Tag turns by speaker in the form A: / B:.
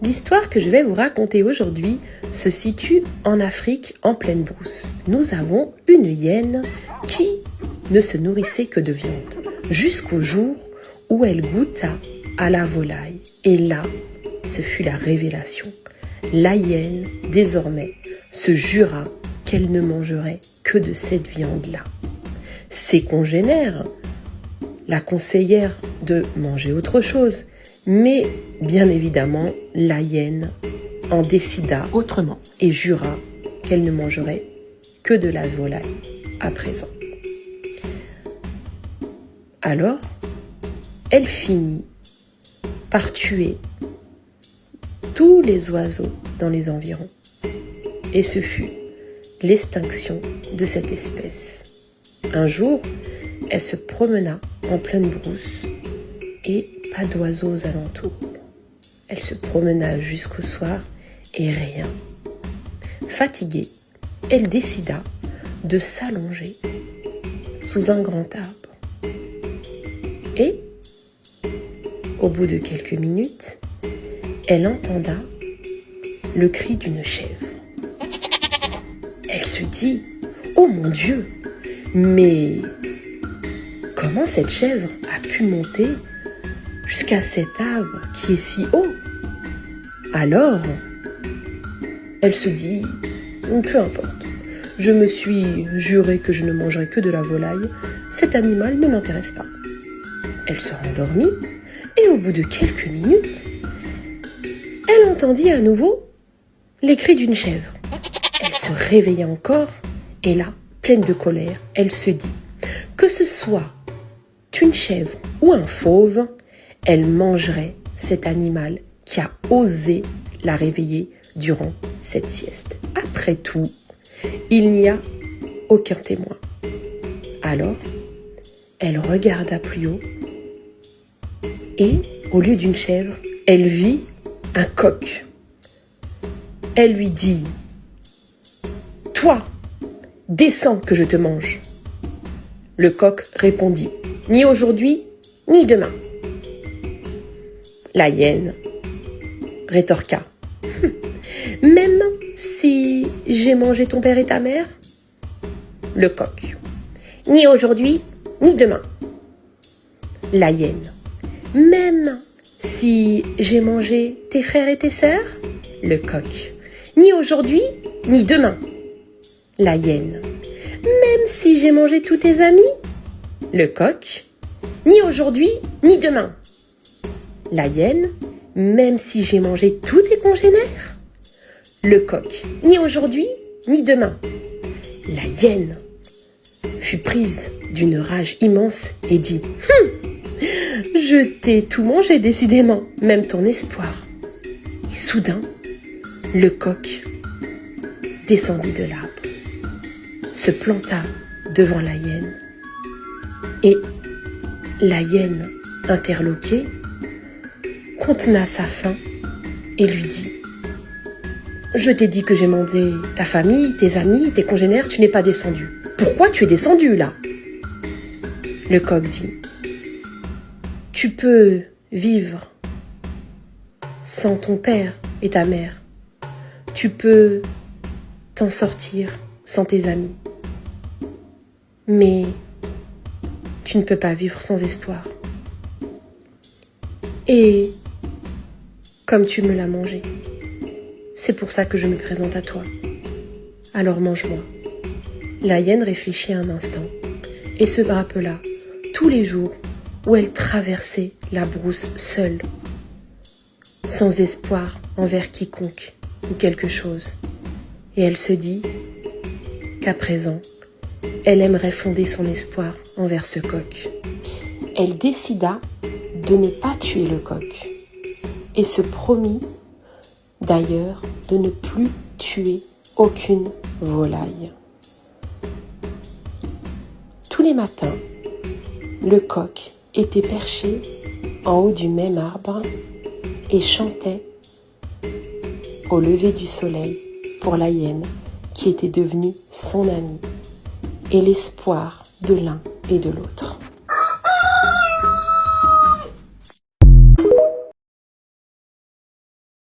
A: L'histoire que je vais vous raconter aujourd'hui se situe en Afrique, en pleine brousse. Nous avons une hyène qui ne se nourrissait que de viande, jusqu'au jour où elle goûta à la volaille. Et là, ce fut la révélation. La hyène, désormais, se jura qu'elle ne mangerait que de cette viande-là. Ses congénères la conseillèrent de manger autre chose, mais bien évidemment, la hyène en décida autrement et jura qu'elle ne mangerait que de la volaille à présent. Alors, elle finit par tuer tous les oiseaux dans les environs. Et ce fut l'extinction de cette espèce. Un jour, elle se promena en pleine brousse et pas d'oiseaux aux alentours. Elle se promena jusqu'au soir et rien. Fatiguée, elle décida de s'allonger sous un grand arbre. Et, au bout de quelques minutes, elle entenda le cri d'une chèvre. Elle se dit « Oh mon Dieu, mais comment cette chèvre a pu monter jusqu'à cet arbre qui est si haut ?» Alors, elle se dit « Peu importe, je me suis juré que je ne mangerais que de la volaille, cet animal ne m'intéresse pas. » Elle se rendormit et au bout de quelques minutes, elle entendit à nouveau les cris d'une chèvre. Elle se réveilla encore et là, pleine de colère, elle se dit que ce soit une chèvre ou un fauve, elle mangerait cet animal qui a osé la réveiller durant cette sieste. Après tout, il n'y a aucun témoin. Alors, elle regarda plus haut et, au lieu d'une chèvre, elle vit un coq. Elle lui dit « Toi, descends que je te mange. » Le coq répondit « Ni aujourd'hui, ni demain. » La hyène rétorqua « Même si j'ai mangé ton père et ta mère ?» Le coq « Ni aujourd'hui, ni demain. » La hyène « Même si j'ai mangé tes frères et tes sœurs ?» Le coq « Ni aujourd'hui, ni demain. » La hyène « Même si j'ai mangé tous tes amis ?» Le coq « Ni aujourd'hui, ni demain. » La hyène « Même si j'ai mangé tous tes congénères ?» Le coq « Ni aujourd'hui, ni demain. » La hyène fut prise d'une rage immense et dit « Je t'ai tout mangé décidément, même ton espoir. » Et soudain, le coq descendit de l'arbre, se planta devant la hyène et la hyène, interloquée, contena sa faim et lui dit « Je t'ai dit que j'ai mangé ta famille, tes amis, tes congénères, tu n'es pas descendu. Pourquoi tu es descendu là ?» Le coq dit « Tu peux vivre sans ton père et ta mère. Tu peux t'en sortir sans tes amis. Mais tu ne peux pas vivre sans espoir. Et comme tu me l'as mangé, c'est pour ça que je me présente à toi. Alors mange-moi. » La hyène réfléchit un instant et se rappela tous les jours où elle traversait la brousse seule, sans espoir envers quiconque ou quelque chose. Et elle se dit qu'à présent, elle aimerait fonder son espoir envers ce coq. Elle décida de ne pas tuer le coq et se promit d'ailleurs de ne plus tuer aucune volaille. Tous les matins, le coq était perché en haut du même arbre et chantait au lever du soleil pour la hyène qui était devenue son amie et l'espoir de l'un et de l'autre.